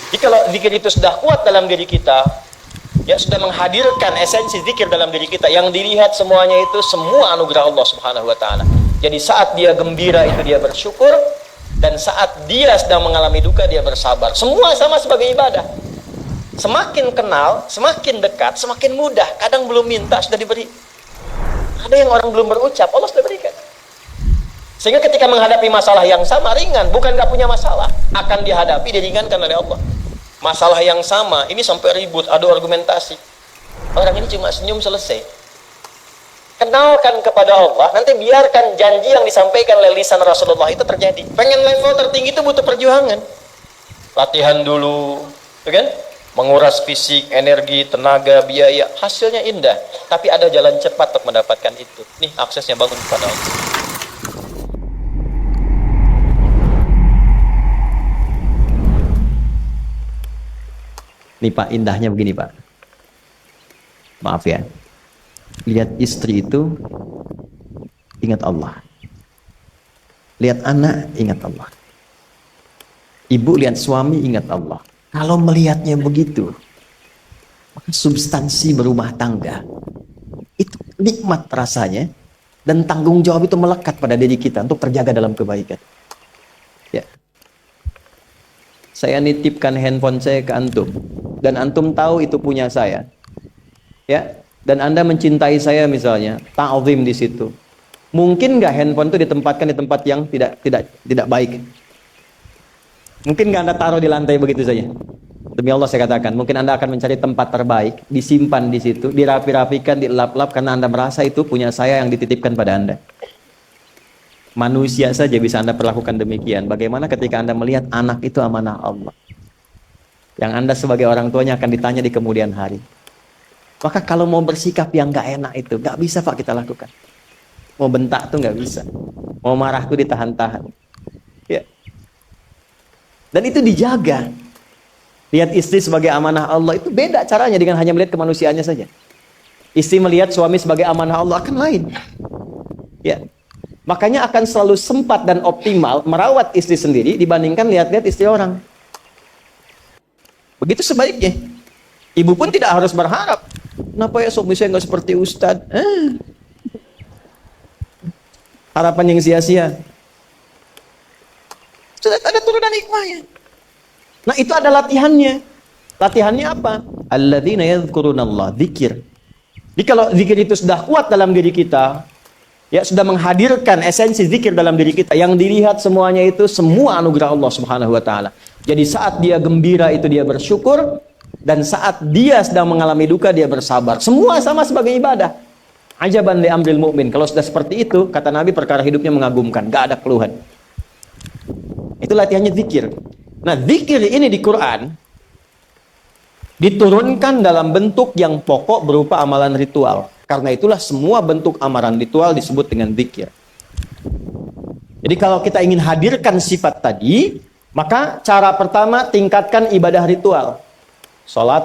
Jadi kalau zikir itu sudah kuat dalam diri kita, ya sudah menghadirkan esensi zikir dalam diri kita, yang dilihat semuanya itu semua anugerah Allah Subhanahu wa taala. Jadi saat dia gembira itu dia bersyukur, dan saat dia sedang mengalami duka dia bersabar. Semua sama sebagai ibadah. Semakin kenal, semakin dekat, semakin mudah. Kadang belum minta sudah diberi. Ada yang orang belum berucap, Allah sudah berikan. Sehingga ketika menghadapi masalah yang sama ringan, bukan gak punya masalah, akan dihadapi, diringankan oleh Allah. Masalah yang sama, ini sampai ribut, adu argumentasi. Orang ini cuma senyum selesai. Kenalkan kepada Allah, nanti biarkan janji yang disampaikan oleh lisan Rasulullah itu terjadi. Pengen level tertinggi itu butuh perjuangan. Latihan dulu, kan? Menguras fisik, energi, tenaga, biaya, hasilnya indah. Tapi ada jalan cepat untuk mendapatkan itu. Nih aksesnya bangun kepada Allah. Nih Pak, indahnya begini Pak. Maaf ya. Lihat istri itu ingat Allah. Lihat anak ingat Allah. Ibu lihat suami ingat Allah. Kalau melihatnya begitu, maka substansi berumah tangga itu nikmat rasanya, dan tanggung jawab itu melekat pada diri kita untuk terjaga dalam kebaikan. Ya. Saya nitipkan handphone saya ke antum, dan antum tahu itu punya saya. Ya, dan Anda mencintai saya misalnya, ta'zim di situ. Mungkin nggak handphone itu ditempatkan di tempat yang tidak baik? Mungkin nggak Anda taruh di lantai begitu saja? Demi Allah saya katakan, mungkin Anda akan mencari tempat terbaik, disimpan di situ, dirapi-rapikan, dilap-lap, karena Anda merasa itu punya saya yang dititipkan pada Anda. Manusia saja bisa Anda perlakukan demikian. Bagaimana ketika Anda melihat anak itu amanah Allah, yang Anda sebagai orang tuanya akan ditanya di kemudian hari. Maka kalau mau bersikap yang gak enak itu, gak bisa Pak kita lakukan. Mau bentak tuh gak bisa. Mau marah tuh ditahan-tahan. Ya. Dan itu dijaga. Lihat istri sebagai amanah Allah itu beda caranya dengan hanya melihat kemanusiaannya saja. Istri melihat suami sebagai amanah Allah akan lain. Ya. Makanya akan selalu sempat dan optimal merawat istri sendiri dibandingkan lihat-lihat istri orang. Begitu sebaiknya. Ibu pun tidak harus berharap, kenapa ya suami saya nggak seperti Ustadz? Harapan yang sia-sia. Sudah ada turunan hikmahnya. Nah itu ada latihannya. Latihannya apa? Alladzina yadhkurunallah, zikir. Jadi kalau zikir itu sudah kuat dalam diri kita, ya sudah menghadirkan esensi zikir dalam diri kita, yang dilihat semuanya itu semua anugerah Allah Subhanahu wa taala. Jadi saat dia gembira itu dia bersyukur, dan saat dia sedang mengalami duka dia bersabar. Semua sama sebagai ibadah. Ajaban li amril mu'min. Kalau sudah seperti itu, kata Nabi, perkara hidupnya mengagumkan, gak ada keluhan. Itu latihannya zikir. Nah, zikir ini di Quran diturunkan dalam bentuk yang pokok berupa amalan ritual. Karena itulah semua bentuk amalan ritual disebut dengan zikir. Jadi kalau kita ingin hadirkan sifat tadi, maka cara pertama tingkatkan ibadah ritual. Salat.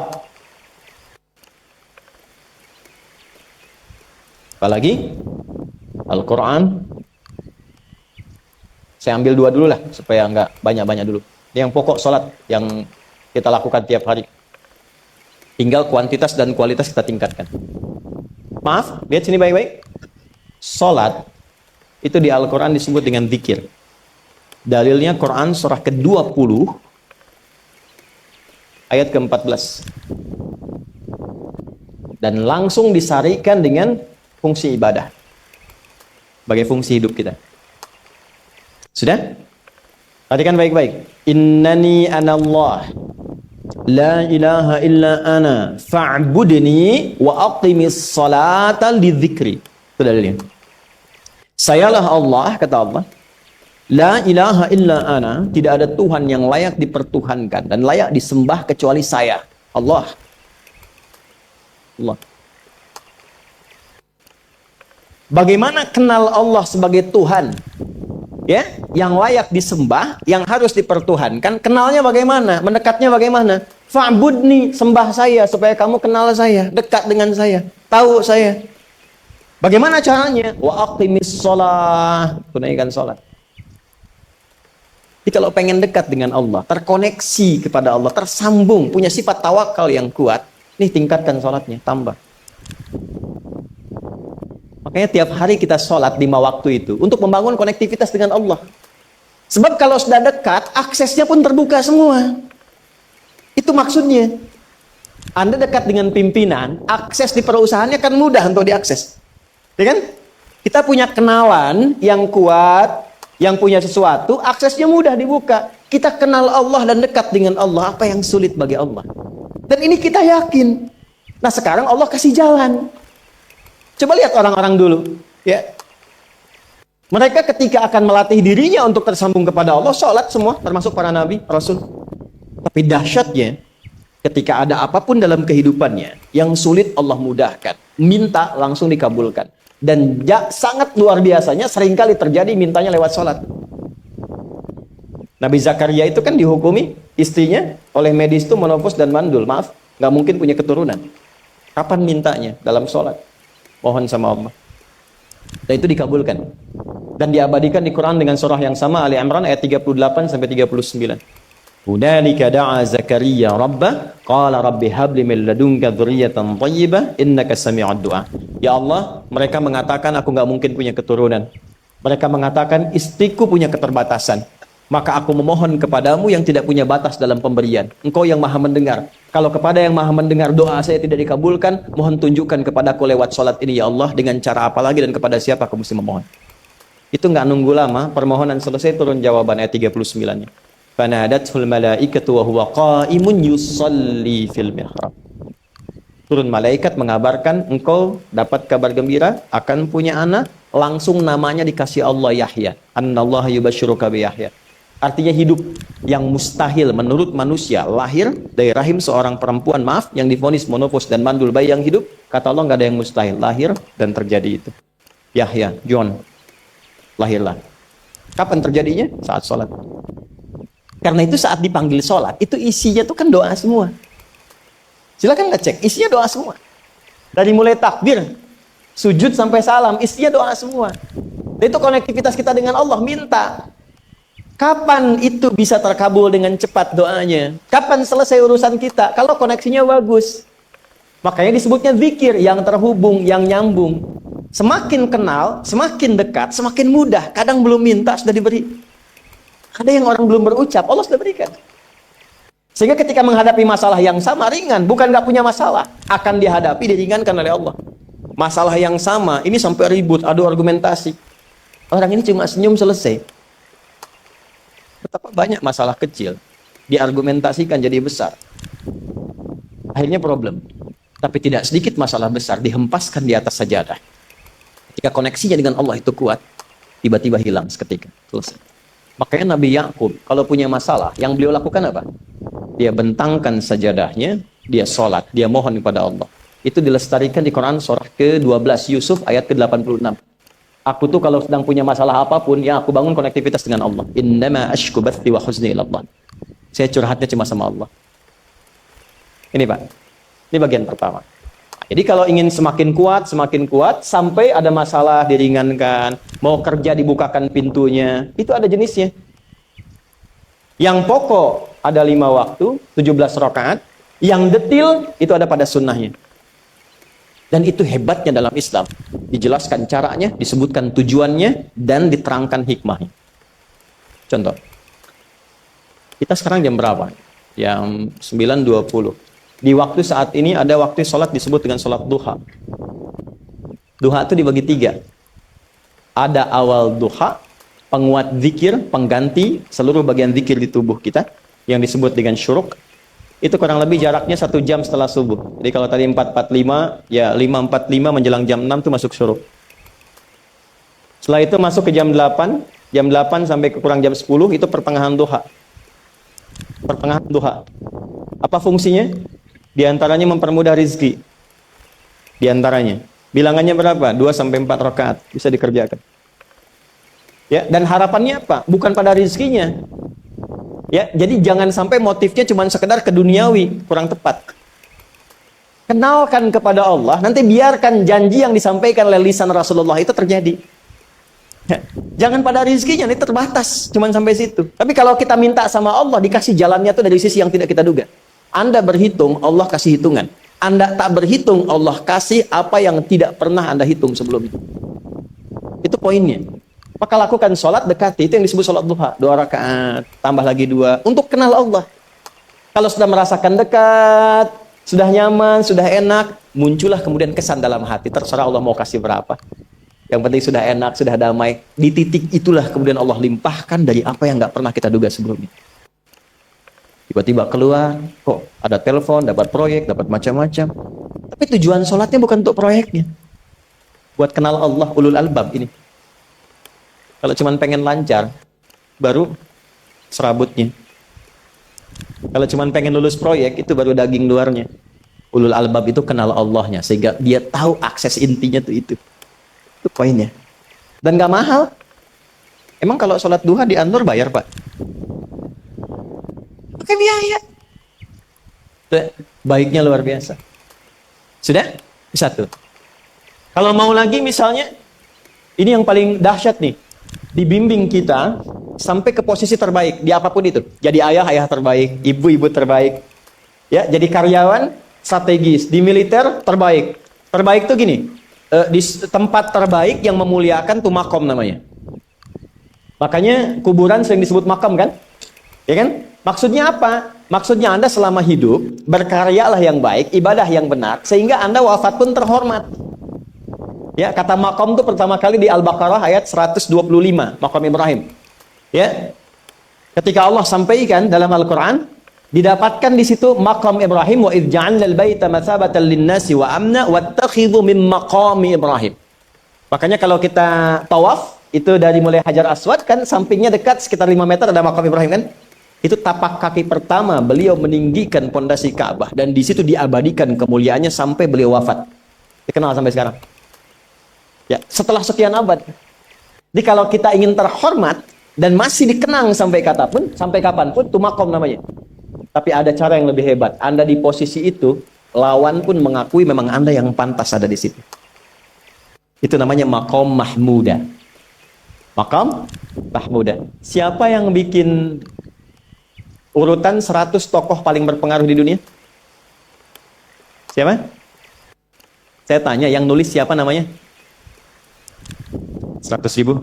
Apalagi? Al-Quran. Saya ambil dua dulu lah, supaya nggak banyak-banyak dulu. Yang pokok salat, yang kita lakukan tiap hari. Tinggal kuantitas dan kualitas kita tingkatkan. Maaf, lihat sini baik-baik. Salat, itu di Al-Quran disebut dengan zikir. Dalilnya Quran surah ke-20, ayat ke-14. Dan langsung disarikan dengan fungsi ibadah. Sebagai fungsi hidup kita. Sudah? Perhatikan baik-baik. Innani anallah. La ilaha illa ana. Fa'budni wa aqimis salata lidzikri. Itu dalilnya. Sayalah Allah, kata Allah. La ilaha illa ana, tidak ada Tuhan yang layak dipertuhankan dan layak disembah kecuali saya, Allah. Allah. Bagaimana kenal Allah sebagai Tuhan? Ya, yang layak disembah, yang harus dipertuhankan, kenalnya bagaimana? Mendekatnya bagaimana? Fa'budni, sembah saya supaya kamu kenal saya, dekat dengan saya, tahu saya. Bagaimana caranya? Wa aqimis shalah, tunaikan salat. Jadi kalau pengen dekat dengan Allah, terkoneksi kepada Allah, tersambung, punya sifat tawakal yang kuat, nih tingkatkan sholatnya, tambah. Makanya tiap hari kita sholat 5 waktu itu untuk membangun konektivitas dengan Allah. Sebab kalau sudah dekat, aksesnya pun terbuka semua. Itu maksudnya. Anda dekat dengan pimpinan, akses di perusahaannya kan mudah untuk diakses. Ya kan? Kita punya kenalan yang kuat, yang punya sesuatu, aksesnya mudah dibuka. Kita kenal Allah dan dekat dengan Allah, apa yang sulit bagi Allah. Dan ini kita yakin. Nah sekarang Allah kasih jalan. Coba lihat orang-orang dulu. Ya. Mereka ketika akan melatih dirinya untuk tersambung kepada Allah, sholat semua, termasuk para nabi, rasul. Tapi dahsyatnya, ketika ada apapun dalam kehidupannya, yang sulit Allah mudahkan. Minta langsung dikabulkan. Dan sangat luar biasanya, seringkali terjadi mintanya lewat sholat. Nabi Zakaria itu kan dihukumi istrinya oleh medis itu menopause dan mandul. Maaf, nggak mungkin punya keturunan. Kapan mintanya? Dalam sholat. Mohon sama Allah. Dan itu dikabulkan. Dan diabadikan di Quran dengan surah yang sama, Ali Imran ayat 38 sampai 39. Hunalika da'a Zakaria rabbah qala rabbi habli min ladunka dzurriyyatan thayyibah innaka sami'ud du'a. Ya Allah, mereka mengatakan aku nggak mungkin punya keturunan. Mereka mengatakan istriku punya keterbatasan. Maka aku memohon kepadamu yang tidak punya batas dalam pemberian. Engkau yang maha mendengar. Kalau kepada yang maha mendengar doa saya tidak dikabulkan, mohon tunjukkan kepadaku lewat sholat ini ya Allah, dengan cara apa lagi dan kepada siapa aku mesti memohon. Itu nggak nunggu lama, permohonan selesai turun jawaban ayat 39-nya. Fanadathul malaikatu wa huwa qa'imun yusalli fil mihrab. Turun malaikat mengabarkan engkau dapat kabar gembira akan punya anak, langsung namanya dikasih Allah Yahya. Annallaha yubasyiruka bi Yahya. Artinya hidup yang mustahil menurut manusia, lahir dari rahim seorang perempuan, maaf, yang divonis monopause dan mandul, bayi yang hidup, kata Allah nggak ada yang mustahil, lahir dan terjadi itu. Yahya, John, lahirlah. Kapan terjadinya? Saat sholat. Karena itu saat dipanggil sholat, itu isinya tuh kan doa semua. Silakan ngecek, isinya doa semua. Dari mulai takbir, sujud sampai salam, isinya doa semua. Dan itu konektivitas kita dengan Allah, minta. Kapan itu bisa terkabul dengan cepat doanya? Kapan selesai urusan kita? Kalau koneksinya bagus. Makanya disebutnya zikir, yang terhubung, yang nyambung. Semakin kenal, semakin dekat, semakin mudah. Kadang belum minta, sudah diberi. Ada yang orang belum berucap, Allah sudah berikan. Sehingga ketika menghadapi masalah yang sama, ringan. Bukan nggak punya masalah. Akan dihadapi, diringankan oleh Allah. Masalah yang sama, ini sampai ribut, adu argumentasi. Orang ini cuma senyum, selesai. Betapa banyak masalah kecil diargumentasikan jadi besar. Akhirnya problem. Tapi tidak sedikit masalah besar dihempaskan di atas sajadah. Ketika koneksinya dengan Allah itu kuat, tiba-tiba hilang seketika. Selesai. Makanya Nabi Yakub kalau punya masalah, yang beliau lakukan apa? Dia bentangkan sajadahnya, dia sholat, dia mohon kepada Allah. Itu dilestarikan di Quran surah ke-12 Yusuf ayat ke-86. Aku tuh kalau sedang punya masalah apapun, yang aku bangun konektivitas dengan Allah. Innama ashku bathi wa huzni ila Allah. Saya curhatnya cuma sama Allah. Ini Pak, ini bagian pertama. Jadi kalau ingin semakin kuat, sampai ada masalah diringankan, mau kerja dibukakan pintunya, itu ada jenisnya. Yang pokok ada 5 waktu, 17 rakaat. Yang detil itu ada pada sunnahnya. Dan itu hebatnya dalam Islam. Dijelaskan caranya, disebutkan tujuannya, dan diterangkan hikmahnya. Contoh. Kita sekarang jam berapa? Jam 9.20. Di waktu saat ini ada waktu sholat disebut dengan sholat duha. Duha itu dibagi 3. Ada awal duha, penguat zikir, pengganti seluruh bagian zikir di tubuh kita, yang disebut dengan syuruk. Itu kurang lebih jaraknya 1 jam setelah subuh. Jadi kalau tadi 4.45, ya 5.45 menjelang jam 6 itu masuk syuruk. Setelah itu masuk ke jam 8 sampai ke kurang jam 10 itu pertengahan duha. Pertengahan duha. Apa fungsinya? Di antaranya mempermudah rizki. Di antaranya. Bilangannya berapa? 2 sampai 4 rakaat bisa dikerjakan. Ya, dan harapannya apa? Bukan pada rizkinya. Ya, jadi jangan sampai motifnya cuma sekedar keduniawi, kurang tepat. Kenalkan kepada Allah, nanti biarkan janji yang disampaikan oleh lisan Rasulullah itu terjadi. Jangan pada rizkinya, ini terbatas, cuman sampai situ. Tapi kalau kita minta sama Allah, dikasih jalannya tuh dari sisi yang tidak kita duga. Anda berhitung, Allah kasih hitungan. Anda tak berhitung, Allah kasih apa yang tidak pernah Anda hitung sebelumnya. Itu poinnya. Maka lakukan sholat dekati, itu yang disebut sholat duha. 2 rakaat, tambah lagi 2, untuk kenal Allah. Kalau sudah merasakan dekat, sudah nyaman, sudah enak, muncullah kemudian kesan dalam hati. Terserah Allah mau kasih berapa. Yang penting sudah enak, sudah damai. Di titik itulah kemudian Allah limpahkan dari apa yang nggak pernah kita duga sebelumnya. Tiba-tiba keluar, kok ada telepon, dapat proyek, dapat macam-macam. Tapi tujuan sholatnya bukan untuk proyeknya. Buat kenal Allah, ulul albab ini. Kalau cuma pengen lancar, baru serabutnya. Kalau cuma pengen lulus proyek, itu baru daging luarnya. Ulul albab itu kenal Allahnya, sehingga dia tahu akses intinya tuh itu. Itu poinnya. Dan gak mahal. Emang kalau sholat duha di Anur bayar, Pak? Pakai biaya. Baiknya luar biasa. Sudah? Satu. Kalau mau lagi misalnya, ini yang paling dahsyat nih. Dibimbing kita sampai ke posisi terbaik di apapun itu. Jadi ayah terbaik, ibu terbaik. Ya, jadi karyawan strategis, di militer terbaik. Terbaik tuh gini, di tempat terbaik yang memuliakan tuh makom namanya. Makanya kuburan sering disebut makam kan? Ya kan? Maksudnya apa? Maksudnya Anda selama hidup berkaryalah yang baik, ibadah yang benar, sehingga Anda wafat pun terhormat. Ya, kata makom itu pertama kali di Al-Baqarah ayat 125, makom Ibrahim. Ya. Ketika Allah sampaikan dalam Al-Qur'an, didapatkan di situ makom Ibrahim, wa idz ja'alna al-baita matsabatan lin-nasi wa amna wattakhidhu min maqami Ibrahim. Makanya kalau kita tawaf, itu dari mulai Hajar Aswad kan sampingnya dekat sekitar 5 meter ada makom Ibrahim kan? Itu tapak kaki pertama beliau meninggikan pondasi Ka'bah, dan di situ diabadikan kemuliaannya sampai beliau wafat. Dikenal sampai sekarang. Ya, setelah sekian abad. Jadi kalau kita ingin terhormat dan masih dikenang sampai kapanpun, itu makom namanya. Tapi ada cara yang lebih hebat. Anda di posisi itu, lawan pun mengakui memang Anda yang pantas ada di situ. Itu namanya makom mahmuda. Makom mahmuda. Siapa yang bikin urutan 100 tokoh paling berpengaruh di dunia? Siapa? Saya tanya, yang nulis siapa namanya? 100.000?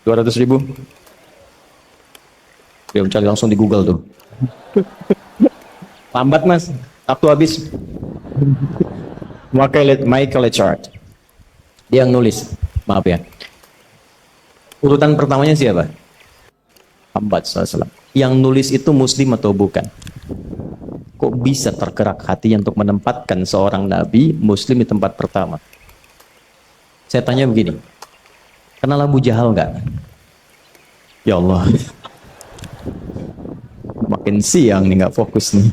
200.000? Dia mencari langsung di Google tuh. Lambat mas, waktu habis. Michael Chart. Dia yang nulis, maaf ya. Urutan pertamanya siapa? Muhammad SAW. Yang nulis itu muslim atau bukan? Kok bisa tergerak hatinya untuk menempatkan seorang nabi muslim di tempat pertama? Saya tanya begini, kenal Abu Jahal nggak? Ya Allah, makin siang nih nggak fokus nih.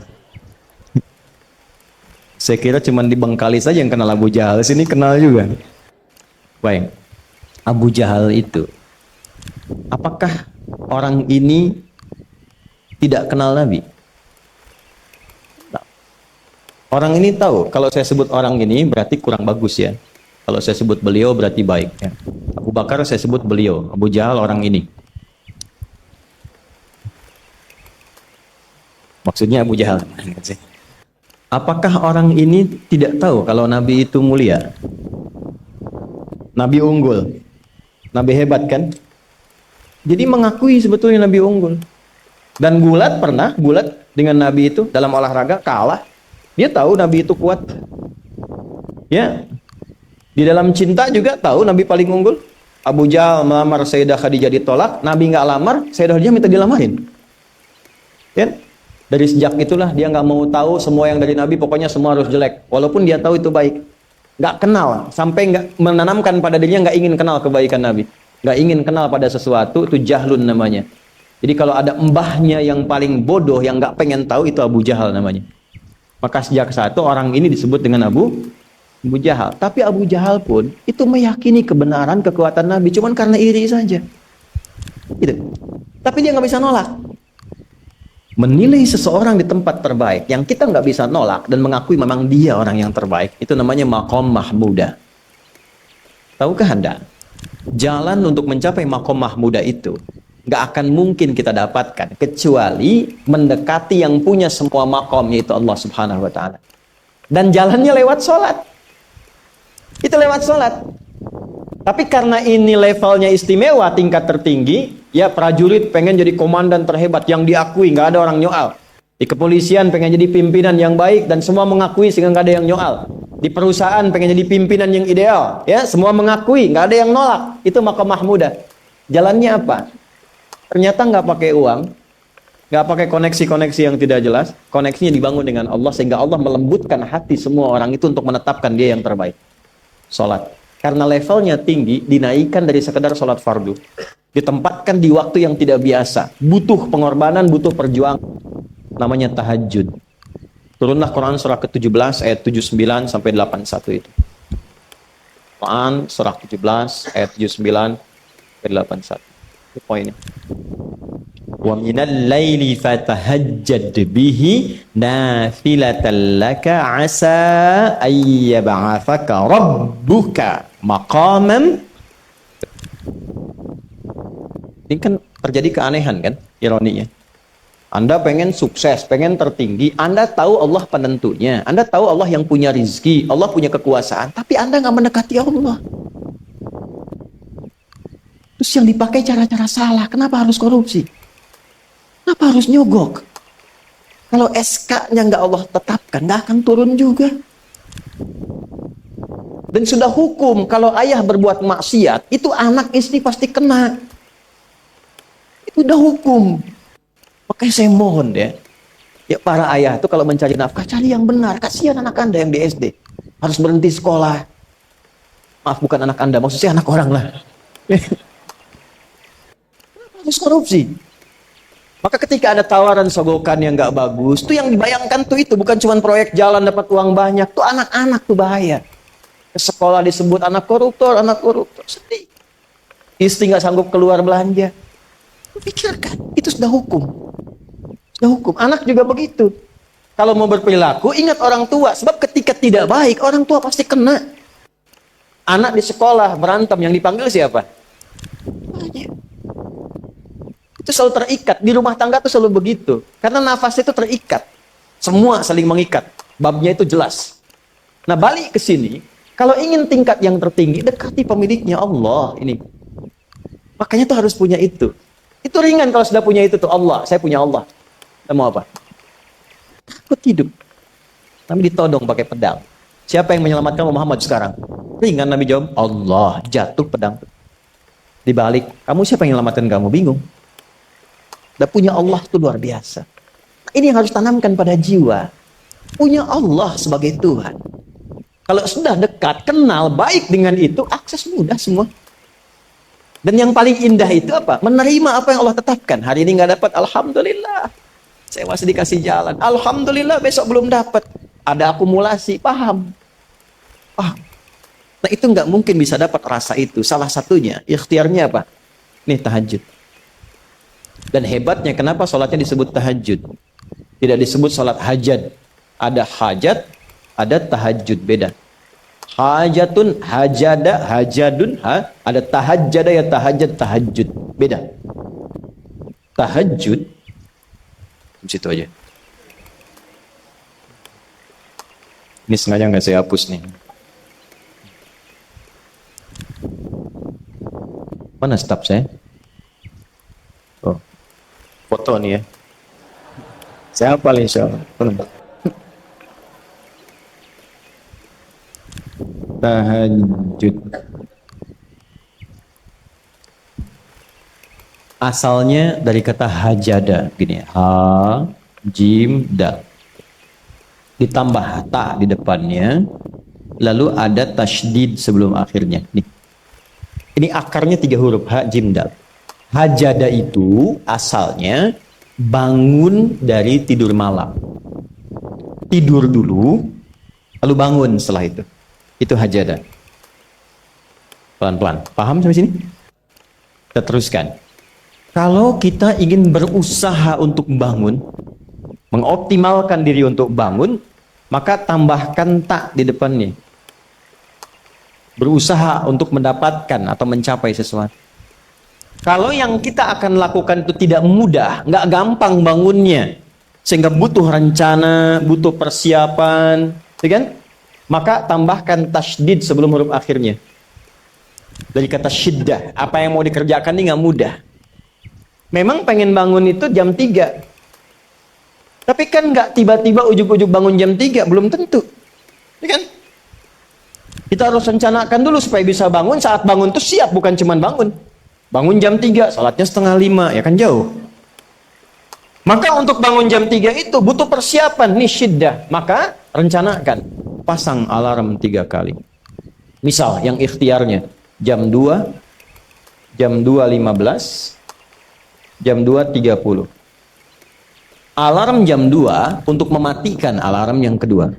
Saya kira cuma di Bengkali saja yang kenal Abu Jahal, sini kenal juga. Baik, Abu Jahal itu, apakah orang ini tidak kenal Nabi? Orang ini tahu, kalau saya sebut orang ini berarti kurang bagus ya. Kalau saya sebut beliau berarti baik ya. Abu Bakar saya sebut beliau, Abu Jahal orang ini. Maksudnya Abu Jahal. Apakah orang ini tidak tahu kalau Nabi itu mulia? Nabi unggul. Nabi hebat kan? Jadi mengakui sebetulnya Nabi unggul. Dan gulat dengan Nabi itu dalam olahraga kalah. Dia tahu Nabi itu kuat. Ya. Di dalam cinta juga tahu Nabi paling unggul. Abu Jahal melamar Sayyidah Khadijah ditolak, Nabi nggak lamar, Sayyidah Khadijah minta dilamarin. Ya. Dari sejak itulah dia nggak mau tahu semua yang dari Nabi, pokoknya semua harus jelek. Walaupun dia tahu itu baik. Nggak kenal, sampai nggak menanamkan pada dirinya nggak ingin kenal kebaikan Nabi. Nggak ingin kenal pada sesuatu, itu jahlun namanya. Jadi kalau ada mbahnya yang paling bodoh, yang nggak pengen tahu, itu Abu Jahal namanya. Maka sejak saat itu orang ini disebut dengan Abu Jahal. Tapi Abu Jahal pun itu meyakini kebenaran, kekuatan Nabi, cuman karena iri saja. Gitu. Tapi dia nggak bisa nolak. Menilai seseorang di tempat terbaik yang kita nggak bisa nolak dan mengakui memang dia orang yang terbaik, itu namanya makom mahmuda. Tahukah Anda, jalan untuk mencapai maqam mahmudah itu nggak akan mungkin kita dapatkan kecuali mendekati yang punya semua maqam, yaitu Allah Subhanahu wa taala. Dan jalannya lewat sholat. Itu lewat sholat. Tapi karena ini levelnya istimewa, tingkat tertinggi, ya prajurit pengen jadi komandan terhebat yang diakui, nggak ada orang nyoal. Di kepolisian pengen jadi pimpinan yang baik dan semua mengakui sehingga nggak ada yang nyoal. Di perusahaan pengen jadi pimpinan yang ideal, ya semua mengakui, nggak ada yang nolak. Itu maqam mahmudah. Jalannya apa? Ternyata nggak pakai uang, nggak pakai koneksi-koneksi yang tidak jelas. Koneksinya dibangun dengan Allah sehingga Allah melembutkan hati semua orang itu untuk menetapkan dia yang terbaik. Sholat. Karena levelnya tinggi, dinaikkan dari sekedar sholat fardu. Ditempatkan di waktu yang tidak biasa. Butuh pengorbanan, butuh perjuangan. Namanya tahajud. Turunlah Quran surah ke-17 ayat 79 sampai 81 itu. Quran surah ke-17 ayat 79 sampai 81. Itu poinnya. Wa minal laili fatahajjad bihi nafilatan laka asa ay yab'athaka rabbuka maqaman. Ini kan terjadi keanehan kan, ironinya. Anda pengen sukses, pengen tertinggi, Anda tahu Allah penentunya, Anda tahu Allah yang punya rizki, Allah punya kekuasaan, tapi Anda nggak mendekati Allah. Terus yang dipakai cara-cara salah, kenapa harus korupsi? Kenapa harus nyogok? Kalau SK-nya nggak Allah tetapkan, nggak akan turun juga. Dan sudah hukum, kalau ayah berbuat maksiat, itu anak istri pasti kena. Itu udah hukum. Makanya saya mohon ya para ayah itu kalau mencari nafkah, cari yang benar. Kasihan anak Anda yang di SD. Harus berhenti sekolah. Maaf, bukan anak Anda, maksudnya anak orang lah. Harus korupsi. Maka ketika ada tawaran sogokan yang nggak bagus, tuh yang dibayangkan tuh itu bukan cuma proyek jalan dapat uang banyak, tuh anak-anak tuh bahaya. Ke sekolah disebut anak koruptor, sedih. Istri nggak sanggup keluar belanja. Pikirkan, itu sudah hukum. Sudah hukum. Anak juga begitu. Kalau mau berperilaku, ingat orang tua. Sebab ketika tidak baik, orang tua pasti kena. Anak di sekolah berantem, yang dipanggil siapa? Banyak. Itu selalu terikat. Di rumah tangga itu selalu begitu. Karena nafas itu terikat. Semua saling mengikat. Babnya itu jelas. Nah, balik ke sini. Kalau ingin tingkat yang tertinggi, dekati pemiliknya Allah. Ini. Makanya tuh harus punya itu. Itu ringan kalau sudah punya itu tuh Allah. Saya punya Allah. Kita mau apa? Takut hidup. Tapi ditodong pakai pedang. Siapa yang menyelamatkan Muhammad sekarang? Ringan Nabi jawab, Allah. Jatuh pedang. Dibalik, kamu siapa yang menyelamatkan kamu? Bingung. Dan punya Allah itu luar biasa. Ini yang harus tanamkan pada jiwa. Punya Allah sebagai Tuhan. Kalau sudah dekat, kenal, baik dengan itu, akses mudah semua. Dan yang paling indah itu apa? Menerima apa yang Allah tetapkan. Hari ini nggak dapat, alhamdulillah. Saya masih dikasih jalan. Alhamdulillah, besok belum dapat. Ada akumulasi, paham? Paham. Nah itu nggak mungkin bisa dapat rasa itu. Salah satunya, ikhtiarnya apa? Nih tahajud. Dan hebatnya kenapa sholatnya disebut tahajud? Tidak disebut sholat hajat. Ada hajat, ada tahajud, beda. Hajatun, hajada, hajadun, ada tahajjada ya tahajjud, tahajud. Beda. Tahajud, di situ aja. Ini sengaja nggak saya hapus nih. Mana staf saya? Oh, foto nih ya. Saya hafal insyaallah. Tahajud. Asalnya dari kata hajada, gini, ha, jim, dal. Ditambah ta di depannya, lalu ada tasydid sebelum akhirnya. Nih. Ini akarnya 3 huruf, ha, jim, dal. Hajada itu asalnya bangun dari tidur malam. Tidur dulu, lalu bangun setelah itu. Itu hajada. Pelan-pelan. Paham sampai sini? Kita teruskan. Kalau kita ingin berusaha untuk bangun, mengoptimalkan diri untuk bangun, maka tambahkan tak di depannya. berusaha untuk mendapatkan atau mencapai sesuatu. Kalau yang kita akan lakukan itu tidak mudah, nggak gampang bangunnya, sehingga butuh rencana, butuh persiapan, ya kan? Maka tambahkan tasydid sebelum huruf akhirnya. Dari kata syiddah, apa yang mau dikerjakan ini nggak mudah. Memang pengen bangun itu jam 3. Tapi kan nggak tiba-tiba ujuk-ujuk bangun jam 3, belum tentu. Ya kan? Kita harus rencanakan dulu supaya bisa bangun, saat bangun tuh siap, bukan cuman bangun. Bangun jam 3, salatnya 4:30, ya kan jauh. Maka untuk bangun jam 3 itu butuh persiapan, nih syiddah. Maka rencanakan, pasang alarm 3 kali. Misal yang ikhtiarnya jam 2, jam 2.15, jam 2.30. Alarm jam 2 untuk mematikan alarm yang kedua.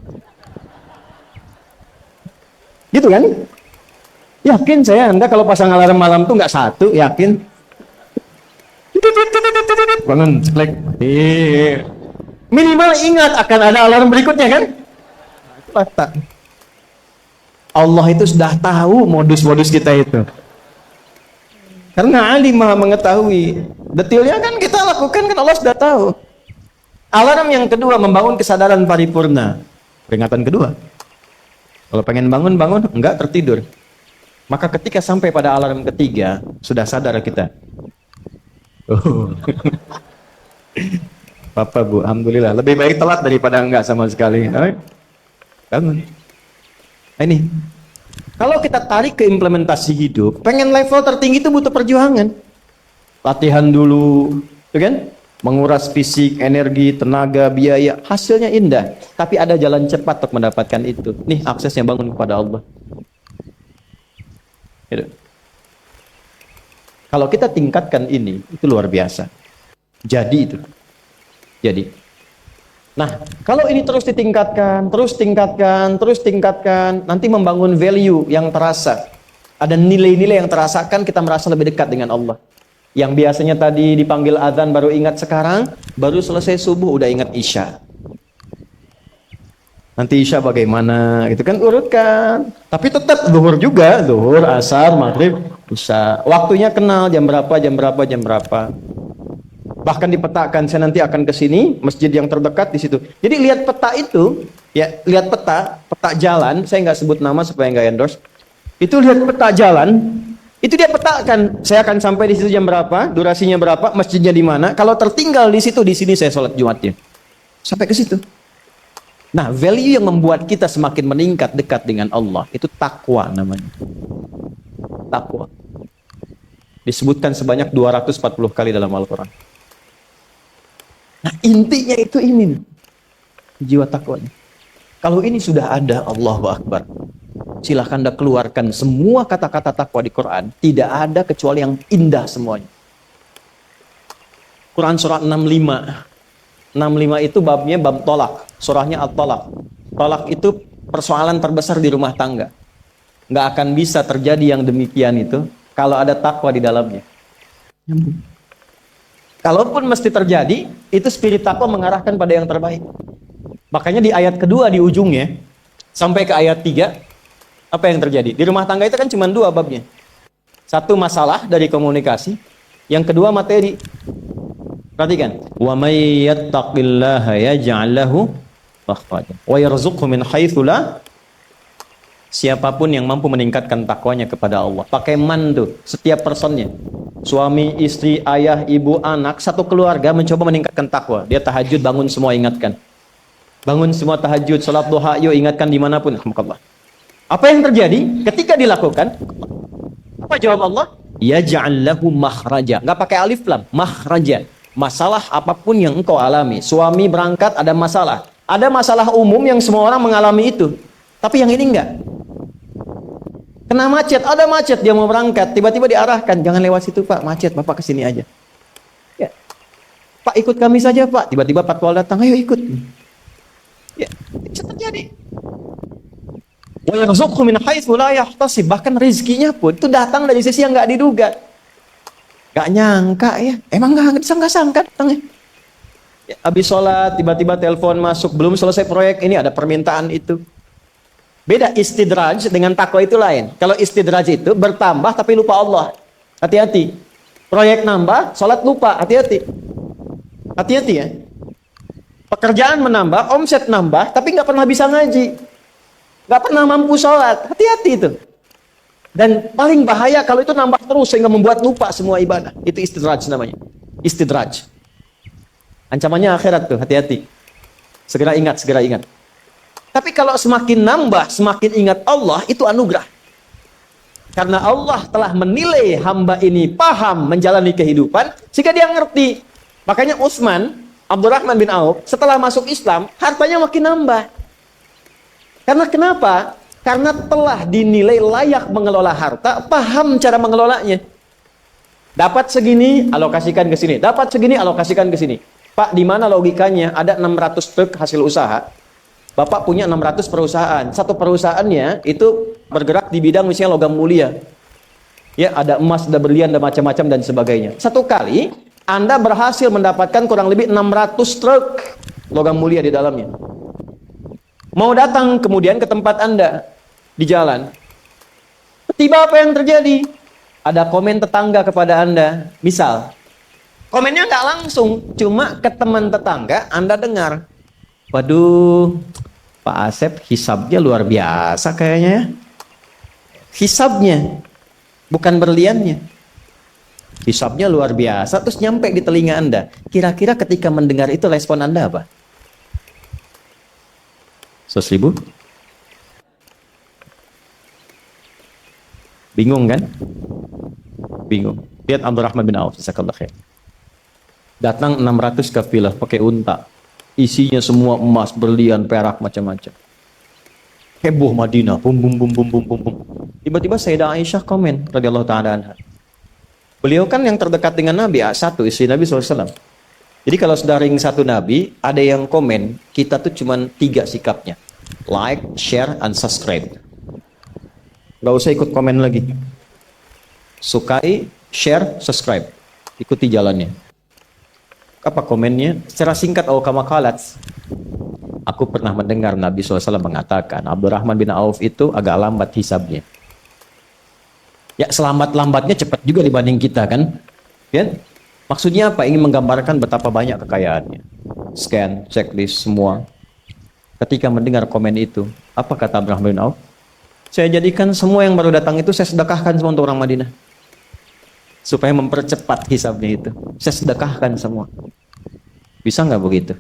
Gitu kan? Yakin saya, Anda kalau pasang alarm malam tuh nggak satu, yakin? Bangun, ceklek. Minimal ingat akan ada alarm berikutnya kan? Allah itu sudah tahu modus-modus kita itu. Karena alim maha mengetahui. Detailnya kan kita lakukan, kan Allah sudah tahu. Alarm yang kedua, membangun kesadaran paripurna. Peringatan kedua. Kalau pengen bangun, bangun. Enggak, tertidur. Maka ketika sampai pada alarm ketiga, sudah sadar kita. Oh. Papa, Bu, alhamdulillah. Lebih baik telat daripada enggak sama sekali. Bangun. Ini. Kalau kita tarik ke implementasi hidup, pengen level tertinggi itu butuh perjuangan. Latihan dulu, kan? Menguras fisik, energi, tenaga, biaya, hasilnya indah. Tapi ada jalan cepat untuk mendapatkan itu. Nih aksesnya, bangun kepada Allah. Gitu. Kalau kita tingkatkan ini, itu luar biasa. Jadi itu. Jadi. Nah, kalau ini terus ditingkatkan, nanti membangun value yang terasa. Ada nilai-nilai yang terasakan, kita merasa lebih dekat dengan Allah. Yang biasanya tadi dipanggil azan baru ingat sekarang, baru selesai subuh udah ingat isya. Nanti isya bagaimana, gitu kan, urutkan. Tapi tetap zuhur juga, zuhur, asar, maghrib, isya. Waktunya kenal, jam berapa. Bahkan dipetakan, saya nanti akan ke sini, masjid yang terdekat di situ. Jadi lihat peta itu, ya lihat peta jalan, saya nggak sebut nama supaya nggak endorse. Itu lihat peta jalan. Itu dia petakan, saya akan sampai di situ jam berapa, durasinya berapa, masjidnya di mana. Kalau tertinggal di situ, di sini saya sholat Jumatnya. Sampai ke situ. Nah, value yang membuat kita semakin meningkat dekat dengan Allah, itu takwa namanya. Takwa. Disebutkan sebanyak 240 kali dalam Al-Quran. Nah, intinya itu ini. Jiwa takwanya. Kalau ini sudah ada, Allahu Akbar. Silahkan Anda keluarkan semua kata-kata takwa di Quran. Tidak ada kecuali yang indah semuanya. Quran surah 65. 65 itu babnya bab tolak. Surahnya At-Tolak. Tolak itu persoalan terbesar di rumah tangga. Nggak akan bisa terjadi yang demikian itu kalau ada takwa di dalamnya. Kalaupun mesti terjadi, itu spirit takwa mengarahkan pada yang terbaik. Makanya di ayat kedua di ujungnya, sampai ke ayat 3, apa yang terjadi? Di rumah tangga itu kan cuma 2 babnya. Satu masalah dari komunikasi, yang kedua materi. Perhatikan. Wa may yattaqillaha yaj'al lahu makhraja wa yarzuqhu min haitsu la. Siapapun yang mampu meningkatkan takwanya kepada Allah. Pakai man tuh, setiap personnya. Suami, istri, ayah, ibu, anak, satu keluarga mencoba meningkatkan takwa. Dia tahajud, bangun semua ingatkan. Bangun semua tahajud, salat duha, yuk ingatkan dimanapun. Alhamdulillah. Apa yang terjadi ketika dilakukan? Apa jawab Allah? Yaj'al lahu makhraja. Enggak pakai alif lam, makhraja. Masalah apapun yang engkau alami. Suami berangkat ada masalah. Ada masalah umum yang semua orang mengalami itu. Tapi yang ini enggak. Kena macet, ada macet, dia mau berangkat, tiba-tiba diarahkan, jangan lewat situ Pak, macet, Bapak kesini aja. Ya. Pak, ikut kami saja Pak. Tiba-tiba patwal datang, ayo ikut. Ya, bisa terjadi. Wa yarzuqhu min haitsu la yahtasib. Bahkan rezekinya pun itu datang dari sisi yang nggak diduga. Nggak nyangka ya. Emang nggak sangka datangnya. Ya, habis sholat tiba-tiba telepon masuk, belum selesai proyek ini ada permintaan itu. Beda istidraj dengan takwa itu lain. Kalau istidraj itu bertambah tapi lupa Allah. Hati-hati. Proyek nambah, sholat lupa. Hati-hati. Hati-hati ya. Pekerjaan menambah, omset nambah, tapi nggak pernah bisa ngaji. Nggak pernah mampu sholat. Hati-hati itu. Dan paling bahaya kalau itu nambah terus sehingga membuat lupa semua ibadah. Itu istidraj namanya. Istidraj. Ancamannya akhirat tuh, hati-hati. Segera ingat, segera ingat. Tapi kalau semakin nambah, semakin ingat Allah, itu anugerah. Karena Allah telah menilai hamba ini paham menjalani kehidupan, sehingga dia ngerti. Makanya Utsman, Abdurrahman bin Auf, setelah masuk Islam, hartanya makin nambah. Karena kenapa? Karena telah dinilai layak mengelola harta, paham cara mengelolanya. Dapat segini, alokasikan ke sini. Dapat segini, alokasikan ke sini. Pak, di mana logikanya? Ada 600 truk hasil usaha. Bapak punya 600 perusahaan. Satu perusahaannya itu bergerak di bidang misalnya logam mulia. Ya, ada emas, ada berlian, ada macam-macam dan sebagainya. Satu kali, Anda berhasil mendapatkan kurang lebih 600 truk logam mulia di dalamnya. Mau datang kemudian ke tempat Anda di jalan. Tiba apa yang terjadi? Ada komen tetangga kepada Anda. Misal, komennya nggak langsung, cuma ke teman tetangga Anda dengar. Waduh, Pak Asep hisabnya luar biasa kayaknya ya. Hisabnya, bukan berliannya. Hisabnya luar biasa, terus nyampe di telinga Anda. Kira-kira ketika mendengar itu respon Anda apa? 100.000? Bingung kan? Bingung. Lihat Abdurrahman bin Auf, jazakallahu khair. Datang 600 kafilah pakai unta. Isinya semua emas, berlian, perak, macam-macam. Heboh Madinah, bum bum bum bum bum bum bum. Tiba-tiba Sayyidah Aisyah komen radhiyallahu taala anha. Beliau kan yang terdekat dengan Nabi, satu istri Nabi SAW. Jadi kalau sudah ring satu Nabi, ada yang komen, kita tuh cuman 3 sikapnya. Like, share, and subscribe. Gak usah ikut komen lagi. Sukai, share, subscribe. Ikuti jalannya. Apa komennya? Secara singkat, kama qalat. Aku pernah mendengar Nabi SAW mengatakan, Abdurrahman bin Auf itu agak lambat hisabnya. Ya, selambat-lambatnya cepat juga dibanding kita kan? Ya? Maksudnya apa? Ingin menggambarkan betapa banyak kekayaannya. Scan, checklist, semua. Ketika mendengar komen itu, apa kata Abdurrahman bin Auf? Saya jadikan semua yang baru datang itu saya sedekahkan semua untuk orang Madinah. Supaya mempercepat hisabnya itu. Saya sedekahkan semua. Bisa nggak begitu?